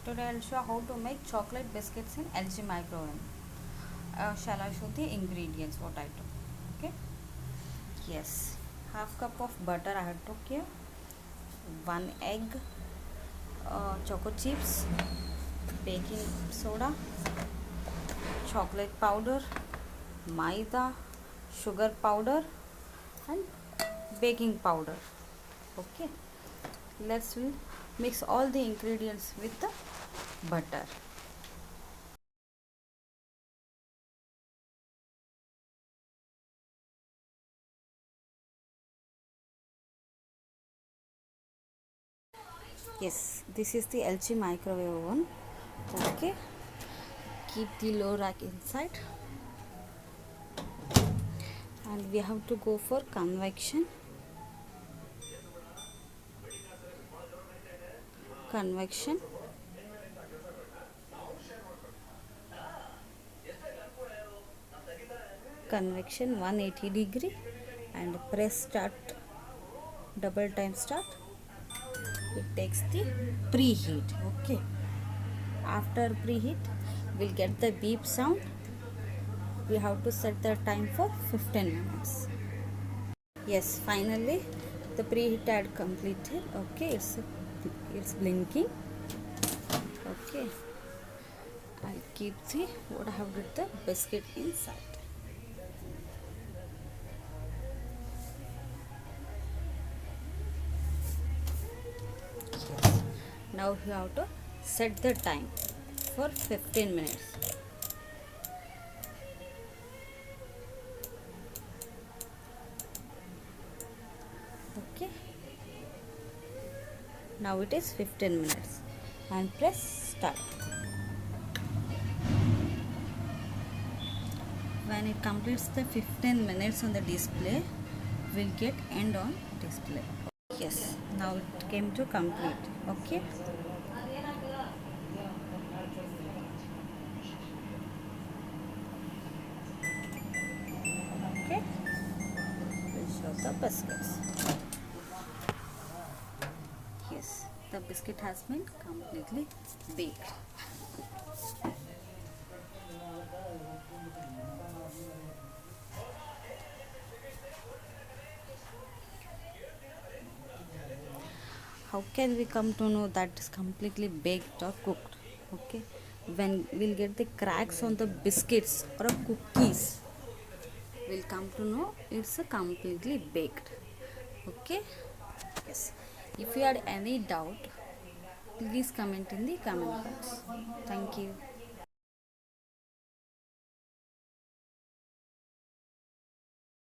Today I'll show how to make chocolate biscuits in LG microwave. Shall I show the ingredients what I took? Okay. Yes. Half cup of butter I had took here. 1 egg. Choco chips. Baking soda. Chocolate powder. Maida. Sugar powder. And baking powder. Okay. Let's mix all the ingredients with the butter. Yes, this is the LG microwave oven. Okay, keep the low rack inside, and we have to go for convection. Convection. Convection 180 degree, and press start, double time start. It takes the preheat. Okay, after preheat we'll get the beep sound. We have to set the time for 15 minutes. Yes, finally the preheat had completed. Okay, it's blinking. Okay, I'll keep the what I have with the biscuit inside. Yes. Now you have to set the time for 15 minutes. Okay, now it is 15 minutes and press start. When it completes the 15 minutes on the display, we'll get end on display. Yes, now it came to complete. Okay, okay, we'll show the biscuits. Yes, the biscuit has been completely baked. How can we come to know that it's completely baked or cooked? Okay, when we'll get the cracks on the biscuits or cookies, we'll come to know it's a completely baked. Okay, yes. If you had any doubt, please comment in the comment box. Thank you.